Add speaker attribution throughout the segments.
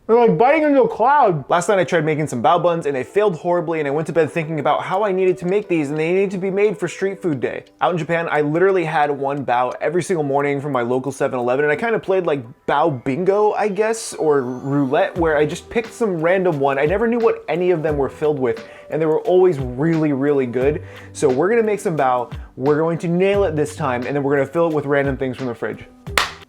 Speaker 1: They're like biting into a cloud. Last night I tried making some bao buns and they failed horribly, and I went to bed thinking about how I needed to make these, and they needed to be made for street food day. Out in Japan, I literally had one bao every single morning from my local 7-Eleven, and I kind of played like bao bingo, I guess, or roulette, where I just picked some random one. I never knew what any of them were filled with, and they were always really, really good. So we're gonna make some bao, we're going to nail it this time, and then we're gonna fill it with random things from the fridge.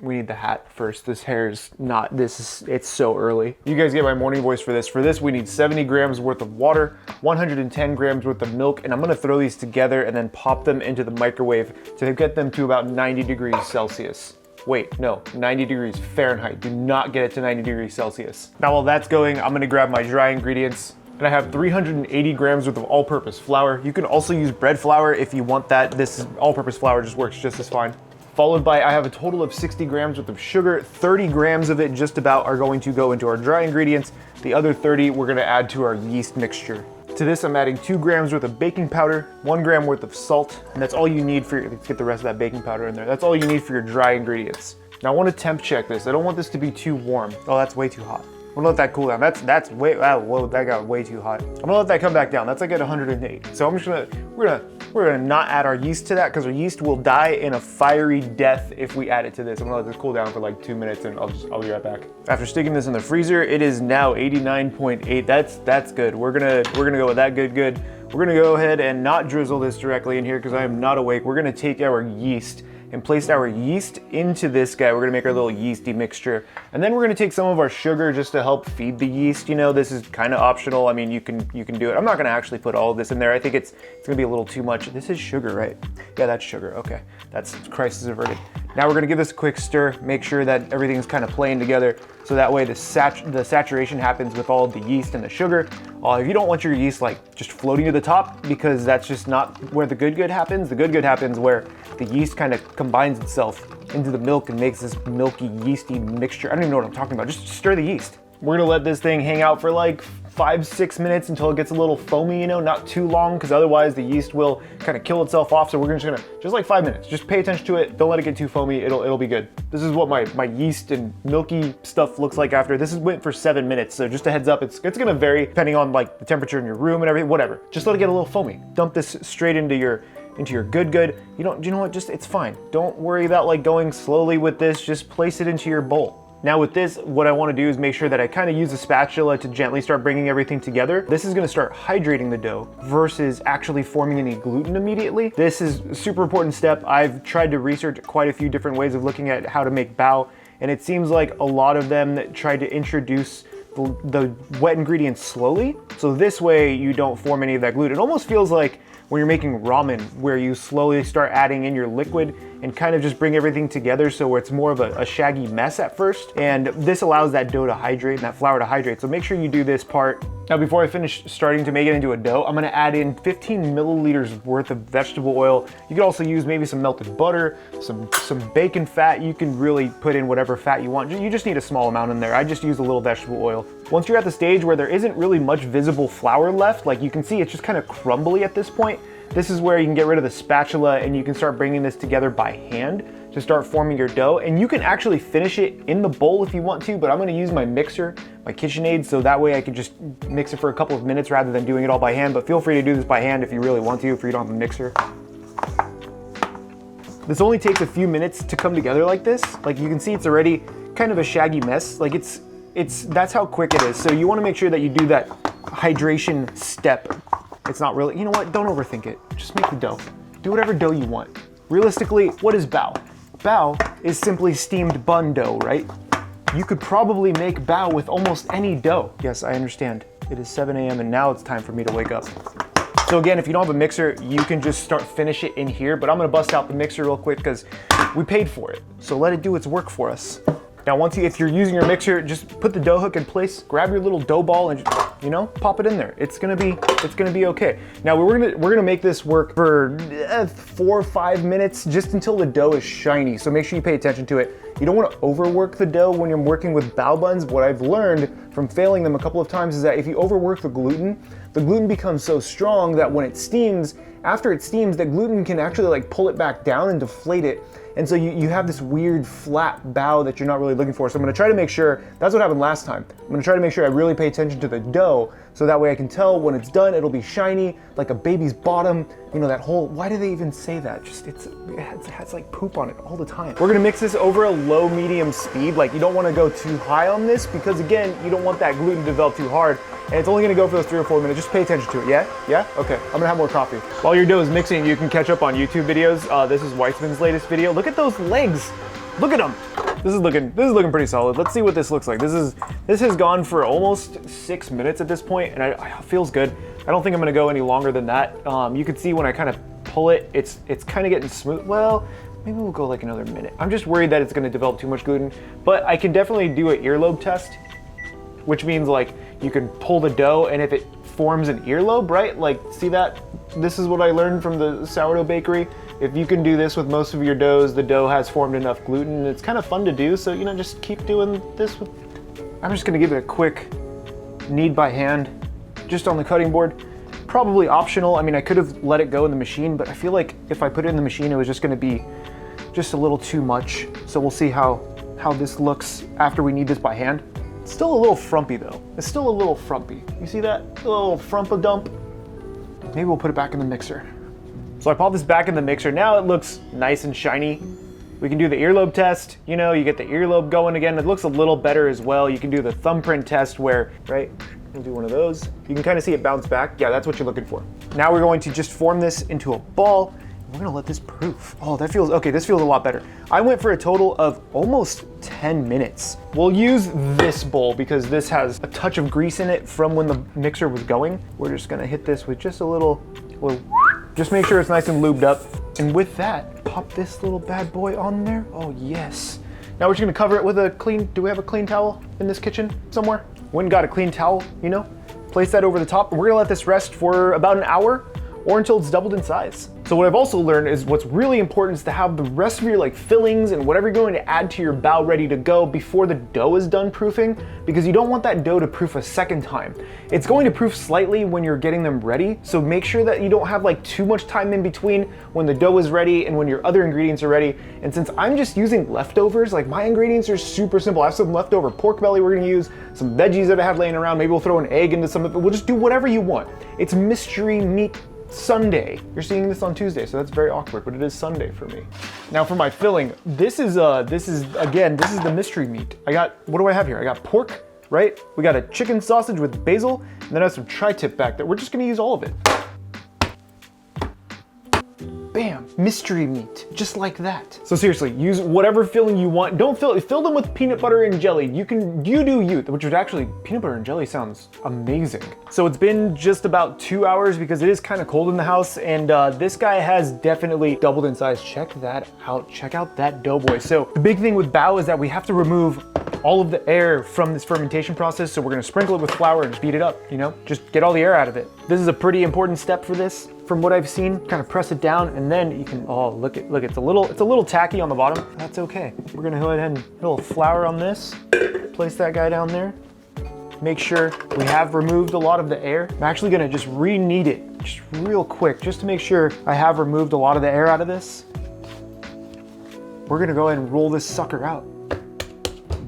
Speaker 1: We need the hat first. This hair is not, it's so early. You guys get my morning voice for this. For this, we need 70 grams worth of water, 110 grams worth of milk, and I'm gonna throw these together and then pop them into the microwave to get them to about 90 degrees Celsius. Wait, no, 90 degrees Fahrenheit. Do not get it to 90 degrees Celsius. Now while that's going, I'm gonna grab my dry ingredients. And I have 380 grams worth of all-purpose flour. You can also use bread flour if you want that. This all-purpose flour just works just as fine. Followed by, I have a total of 60 grams worth of sugar. 30 grams of it just about are going to go into our dry ingredients. The other 30 we're gonna add to our yeast mixture. To this, I'm adding 2 grams worth of baking powder, 1 gram worth of salt, and that's all you need for your, let's get the rest of that baking powder in there. That's all you need for your dry ingredients. Now I wanna temp check this. I don't want this to be too warm. Oh, that's way too hot. I'm gonna let that cool down. That's way, whoa, that got way too hot. I'm gonna let that come back down. That's like at 108. So I'm just gonna, we're gonna not add our yeast to that because our yeast will die in a fiery death if we add it to this. I'm gonna let this cool down for like 2 minutes and I'll be right back. After sticking this in the freezer, it is now 89.8. That's good. We're gonna go with that good. We're gonna go ahead and not drizzle this directly in here because I am not awake. We're gonna take our yeast and place our yeast into this guy. We're gonna make our little yeasty mixture. And then we're gonna take some of our sugar just to help feed the yeast. You know, this is kind of optional. I mean, you can do it. I'm not gonna actually put all of this in there. I think it's gonna be a little too much. This is sugar, right? Yeah, that's sugar, okay. That's crisis averted. Now we're gonna give this a quick stir, make sure that everything's kind of playing together, so that way the saturation happens with all of the yeast and the sugar. If you don't want your yeast like just floating to the top, because that's just not where the good happens. The good happens where the yeast kind of combines itself into the milk and makes this milky, yeasty mixture. I don't even know what I'm talking about. Just stir the yeast. We're gonna let this thing hang out for like 5-6 minutes until it gets a little foamy, you know, not too long, because otherwise the yeast will kind of kill itself off. So we're just gonna, just like 5 minutes, just pay attention to it. Don't let it get too foamy. It'll be good. This is what my yeast and milky stuff looks like after. This went for 7 minutes. So just a heads up, it's gonna vary depending on like the temperature in your room and everything, whatever. Just let it get a little foamy. Dump this straight into your good. You know what, just, it's fine. Don't worry about like going slowly with this. Just place it into your bowl. Now with this, what I want to do is make sure that I kind of use a spatula to gently start bringing everything together. This is going to start hydrating the dough versus actually forming any gluten immediately. This is a super important step. I've tried to research quite a few different ways of looking at how to make bao, and it seems like a lot of them try to introduce the wet ingredients slowly. So this way you don't form any of that gluten. It almost feels like when you're making ramen, where you slowly start adding in your liquid and kind of just bring everything together so it's more of a shaggy mess at first. And this allows that dough to hydrate and that flour to hydrate. So make sure you do this part. Now, before I finish starting to make it into a dough, I'm gonna add in 15 milliliters worth of vegetable oil. You could also use maybe some melted butter, some bacon fat. You can really put in whatever fat you want. You just need a small amount in there. I just use a little vegetable oil. Once you're at the stage where there isn't really much visible flour left, like you can see it's just kind of crumbly at this point, this is where you can get rid of the spatula and you can start bringing this together by hand to start forming your dough. And you can actually finish it in the bowl if you want to, but I'm gonna use my mixer, my KitchenAid, so that way I can just mix it for a couple of minutes rather than doing it all by hand. But feel free to do this by hand if you really want to, if you don't have a mixer. This only takes a few minutes to come together like this. Like you can see, it's already kind of a shaggy mess. Like that's how quick it is. So you wanna make sure that you do that hydration step. It's not really, you know what, don't overthink it. Just make the dough. Do whatever dough you want. Realistically, what is bao? Bao is simply steamed bun dough, right? You could probably make bao with almost any dough. Yes, I understand. It is 7 a.m. and now it's time for me to wake up. So again, if you don't have a mixer, you can just finish it in here, but I'm gonna bust out the mixer real quick because we paid for it. So let it do its work for us. Now, if you're using your mixer, just put the dough hook in place, grab your little dough ball and just, you know, pop it in there. It's gonna be okay. Now we're gonna make this work for 4 or 5 minutes, just until the dough is shiny. So make sure you pay attention to it. You don't want to overwork the dough when you're working with bao buns. What I've learned from failing them a couple of times is that if you overwork the gluten becomes so strong that when it steams, after it steams, the gluten can actually like pull it back down and deflate it. And so you have this weird flat bao that you're not really looking for. So I'm gonna try to make sure, that's what happened last time. I'm gonna try to make sure I really pay attention to the dough so that way I can tell when it's done, it'll be shiny, like a baby's bottom. You know, that whole, why do they even say that? Just, it has like poop on it all the time. We're gonna mix this over a low medium speed. Like you don't wanna go too high on this because again, you don't want that gluten to develop too hard. And it's only gonna go for those 3 or 4 minutes. Just pay attention to it, yeah? Yeah? Okay, I'm gonna have more coffee. While your dough is mixing, you can catch up on YouTube videos. This is Weitzman's latest video. Look at those legs. Look at them. This is looking pretty solid. Let's see what this looks like. This has gone for almost 6 minutes at this point, and it feels good. I don't think I'm gonna go any longer than that. You can see when I kind of pull it, it's kind of getting smooth. Well, maybe we'll go like another minute. I'm just worried that it's gonna develop too much gluten, but I can definitely do an earlobe test, which means like you can pull the dough and if it forms an earlobe, right? Like, see that? This is what I learned from the sourdough bakery. If you can do this with most of your doughs, the dough has formed enough gluten. It's kind of fun to do, so you know, just keep doing this. I'm just gonna give it a quick knead by hand, just on the cutting board. Probably optional. I mean, I could have let it go in the machine, but I feel like if I put it in the machine, it was just gonna be just a little too much. So we'll see how this looks after we knead this by hand. It's still a little frumpy though. It's still a little frumpy. You see that? A little frump-a-dump. Maybe we'll put it back in the mixer. So I popped this back in the mixer. Now it looks nice and shiny. We can do the earlobe test. You know, you get the earlobe going again. It looks a little better as well. You can do the thumbprint test where, right? We'll do one of those. You can kind of see it bounce back. Yeah, that's what you're looking for. Now we're going to just form this into a ball. We're gonna let this proof. Oh, that feels, okay, this feels a lot better. I went for a total of almost 10 minutes. We'll use this bowl because this has a touch of grease in it from when the mixer was going. We're just gonna hit this with just a little, just make sure it's nice and lubed up. And with that, pop this little bad boy on there. Oh yes. Now we're just gonna cover it with a clean, do we have a clean towel in this kitchen somewhere? Went and got a clean towel, you know? Place that over the top. We're gonna let this rest for about an hour or until it's doubled in size. So what I've also learned is what's really important is to have the rest of your like fillings and whatever you're going to add to your bao ready to go before the dough is done proofing, because you don't want that dough to proof a second time. It's going to proof slightly when you're getting them ready, so make sure that you don't have like too much time in between when the dough is ready and when your other ingredients are ready. And since I'm just using leftovers, like my ingredients are super simple. I have some leftover pork belly we're gonna use, some veggies that I have laying around, maybe we'll throw an egg into some of it. We'll just do whatever you want. It's Mystery Meat Sunday. You're seeing this on Tuesday, so that's very awkward, but it is Sunday for me. Now for my filling, this is the mystery meat. What do I have here? I got pork, right? We got a chicken sausage with basil, and then I have some tri-tip back there. We're just gonna use all of it. Bam, mystery meat, just like that. So seriously, use whatever filling you want. Don't fill them with peanut butter and jelly. You do you, which would actually, peanut butter and jelly sounds amazing. So it's been just about 2 hours because it is kind of cold in the house, and this guy has definitely doubled in size. Check that out, check out that doughboy. So the big thing with bao is that we have to remove all of the air from this fermentation process, so we're gonna sprinkle it with flour and beat it up, you know? Just get all the air out of it. This is a pretty important step for this, from what I've seen. Kind of press it down, and then you can, oh, look, it's a little tacky on the bottom. That's okay. We're gonna go ahead and put a little flour on this, place that guy down there. Make sure we have removed a lot of the air. I'm actually gonna just re-knead it, just real quick, just to make sure I have removed a lot of the air out of this. We're gonna go ahead and roll this sucker out.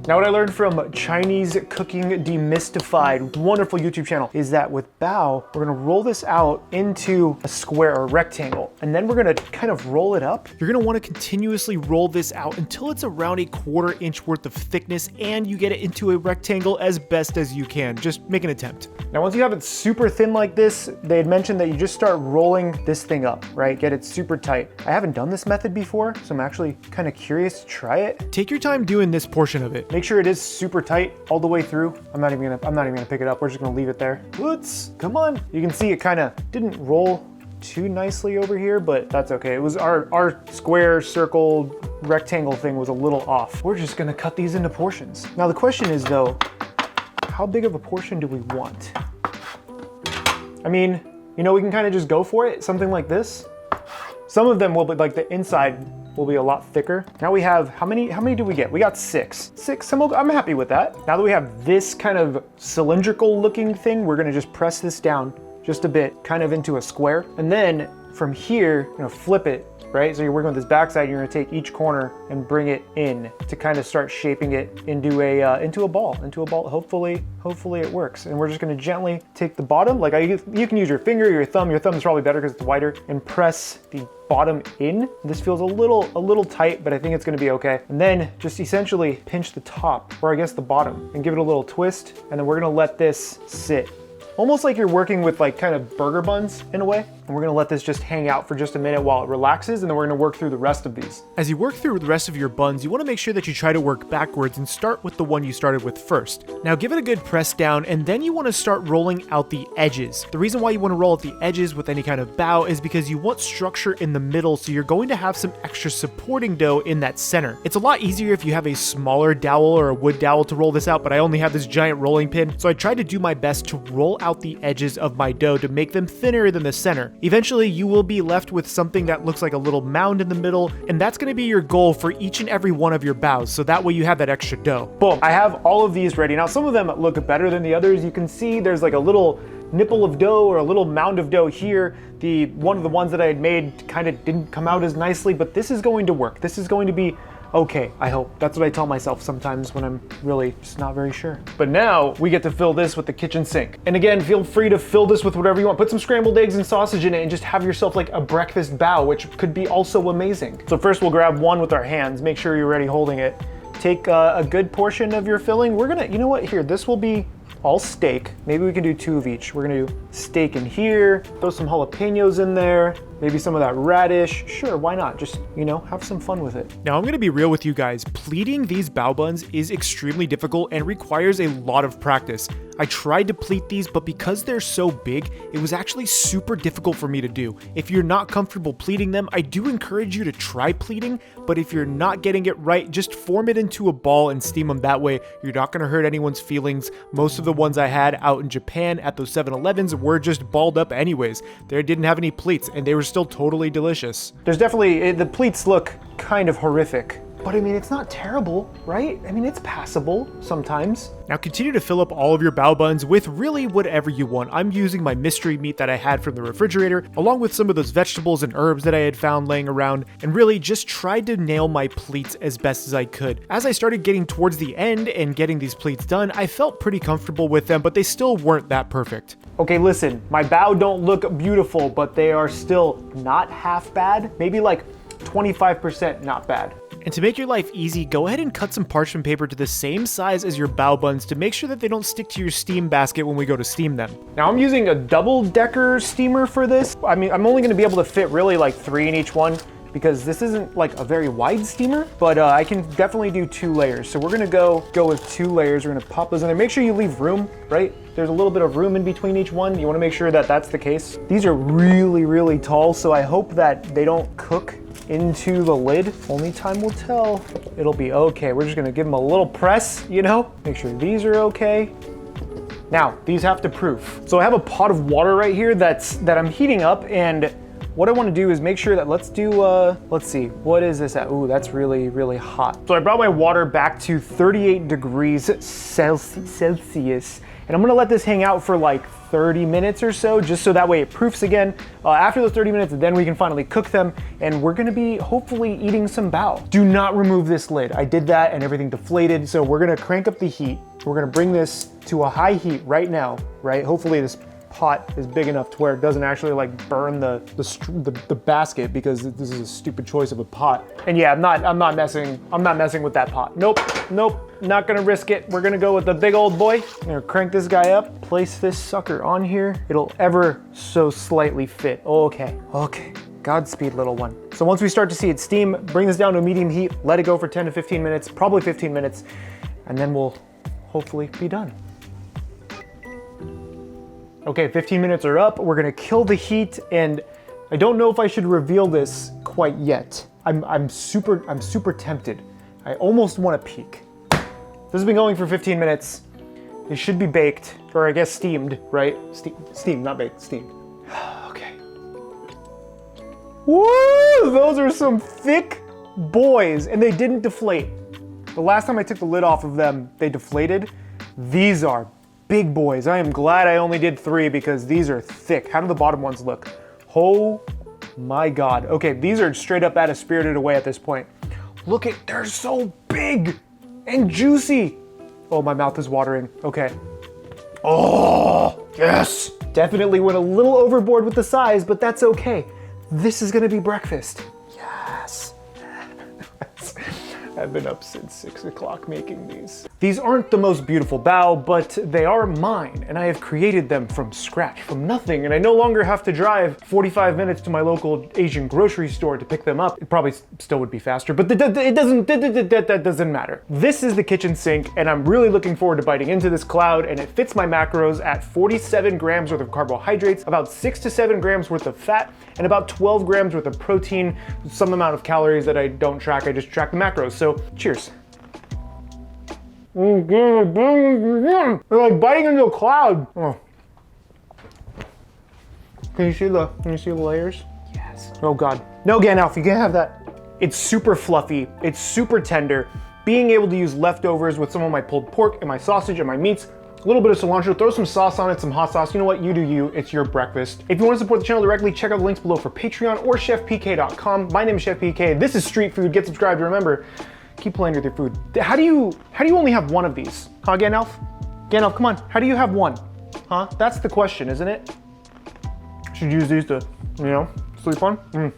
Speaker 1: Now what I learned from Chinese Cooking Demystified, wonderful YouTube channel, is that with bao, we're gonna roll this out into a square or rectangle, and then we're gonna kind of roll it up. You're gonna wanna continuously roll this out until it's around a 1/4 inch worth of thickness, and you get it into a rectangle as best as you can. Just make an attempt. Now once you have it super thin like this, they had mentioned that you just start rolling this thing up, right? Get it super tight. I haven't done this method before, so I'm actually kind of curious to try it. Take your time doing this portion of it. Make sure it is super tight all the way through. I'm not even gonna pick it up. We're just gonna leave it there. Let's, come on. You can see it kind of didn't roll too nicely over here, but that's okay. It was our square, circle, rectangle thing was a little off. We're just gonna cut these into portions. Now the question is though, how big of a portion do we want? I mean, you know, we can kind of just go for it, something like this. Some of them will be like the inside will be a lot thicker. Now we have, how many do we get? We got 6. 6, I'm happy with that. Now that we have this kind of cylindrical looking thing, we're gonna just press this down just a bit, kind of into a square. And then from here, you're gonna flip it, right? So you're working with this backside, you're gonna take each corner and bring it in to kind of start shaping it into a ball. Hopefully it works. And we're just gonna gently take the bottom, like you can use your finger, your thumb is probably better because it's wider, and press the bottom in. This feels a little tight, but I think it's gonna be okay. And then just essentially pinch the top, or I guess the bottom, and give it a little twist. And then we're gonna let this sit. Almost like you're working with like kind of burger buns in a way. And we're gonna let this just hang out for just a minute while it relaxes, and then we're gonna work through the rest of these. As you work through the rest of your buns, you wanna make sure that you try to work backwards and start with the one you started with first. Now give it a good press down, and then you wanna start rolling out the edges. The reason why you wanna roll out the edges with any kind of bao is because you want structure in the middle, so you're going to have some extra supporting dough in that center. It's a lot easier if you have a smaller dowel or a wood dowel to roll this out, but I only have this giant rolling pin, so I tried to do my best to roll out the edges of my dough to make them thinner than the center. Eventually, you will be left with something that looks like a little mound in the middle, and that's gonna be your goal for each and every one of your baos, so that way you have that extra dough. Boom, I have all of these ready. Now, some of them look better than the others. You can see there's like a little nipple of dough or a little mound of dough here. One of the ones that I had made kind of didn't come out as nicely, but this is going to work. This is going to be okay, I hope. That's what I tell myself sometimes when I'm really just not very sure. But now we get to fill this with the kitchen sink. And again, feel free to fill this with whatever you want. Put some scrambled eggs and sausage in it and just have yourself like a breakfast bao, which could be also amazing. So first we'll grab one with our hands. Make sure you're ready holding it. Take a good portion of your filling. We're gonna, you know what, here, this will be all steak. Maybe we can do 2 of each. We're gonna do steak in here, throw some jalapenos in there, maybe some of that radish. Sure, why not? Just, you know, have some fun with it. Now I'm gonna be real with you guys. Pleating these bao buns is extremely difficult and requires a lot of practice. I tried to pleat these, but because they're so big, it was actually super difficult for me to do. If you're not comfortable pleating them, I do encourage you to try pleating, but if you're not getting it right, just form it into a ball and steam them that way. You're not gonna hurt anyone's feelings. Most of the ones I had out in Japan at those 7-Elevens were just balled up anyways. They didn't have any pleats and they were still totally delicious. There's definitely, the pleats look kind of horrific, but I mean, it's not terrible, right? I mean, it's passable sometimes. Now continue to fill up all of your bao buns with really whatever you want. I'm using my mystery meat that I had from the refrigerator, along with some of those vegetables and herbs that I had found laying around, and really just tried to nail my pleats as best as I could. As I started getting towards the end and getting these pleats done, I felt pretty comfortable with them, but they still weren't that perfect. Okay, listen, my bao don't look beautiful, but they are still not half bad. Maybe like 25% not bad. And to make your life easy, go ahead and cut some parchment paper to the same size as your bao buns to make sure that they don't stick to your steam basket when we go to steam them. Now I'm using a double-decker steamer for this. I mean, I'm only gonna be able to fit really like 3 in each one because this isn't like a very wide steamer, but I can definitely do 2 layers. So we're gonna go with 2 layers. We're gonna pop those in there. Make sure you leave room, right? There's a little bit of room in between each one. You wanna make sure that that's the case. These are really, really tall, so I hope that they don't cook into the lid. Only time will tell. It'll be okay. We're just gonna give them a little press, you know? Make sure these are okay. Now, these have to proof. So I have a pot of water right here that I'm heating up, and what I wanna do is make sure that, let's see, what is this at? Ooh, that's really, really hot. So I brought my water back to 38 degrees Celsius, and I'm gonna let this hang out for like 30 minutes or so, just so that way it proofs again. After those 30 minutes, then we can finally cook them, and we're gonna be hopefully eating some bao. Do not remove this lid. I did that and everything deflated, so we're gonna crank up the heat. We're gonna bring this to a high heat right now, right? Hopefully this pot is big enough to where it doesn't actually like burn the basket, because this is a stupid choice of a pot. And yeah, I'm not messing with that pot. Nope, not gonna risk it. We're gonna go with the big old boy. I'm gonna crank this guy up, place this sucker on here. It'll ever so slightly fit. Okay. Godspeed, little one. So once we start to see it steam, bring this down to a medium heat, let it go for 10 to 15 minutes, probably 15 minutes, and then we'll hopefully be done. Okay, 15 minutes are up. We're gonna kill the heat, and I don't know if I should reveal this quite yet. I'm super tempted. I almost wanna peek. This has been going for 15 minutes. It should be baked, or I guess steamed, right? Steamed, not baked, steamed. Okay. Woo, those are some thick boys, and they didn't deflate. The last time I took the lid off of them, they deflated. These are big boys. I am glad I only did 3 because these are thick. How do the bottom ones look? Oh my God. Okay, these are straight up out of Spirited Away at this point. Look at, they're so big and juicy. Oh, my mouth is watering. Okay. Oh, yes. Definitely went a little overboard with the size, but that's okay. This is gonna be breakfast. Yes. I've been up since 6 o'clock making these. These aren't the most beautiful bao, but they are mine, and I have created them from scratch, from nothing, and I no longer have to drive 45 minutes to my local Asian grocery store to pick them up. It probably still would be faster, but that doesn't matter. This is the kitchen sink, and I'm really looking forward to biting into this cloud, and it fits my macros at 47 grams worth of carbohydrates, about 6 to 7 grams worth of fat, and about 12 grams worth of protein, some amount of calories that I don't track, I just track the macros. So cheers. They're like biting into a cloud. Oh. Can you see the layers? Yes. Oh God. No, Gandalf, you can't have that. It's super fluffy. It's super tender. Being able to use leftovers with some of my pulled pork and my sausage and my meats, a little bit of cilantro, throw some sauce on it, some hot sauce. You know what? You do you. It's your breakfast. If you want to support the channel directly, check out the links below for Patreon or chefpk.com. My name is Chef PK. This is Street Food. Get subscribed. Remember, keep playing with your food. How do you only have one of these? Huh, Gandalf? Gandalf, come on. How do you have one? Huh? That's the question, isn't it? Should use these to, sleep on?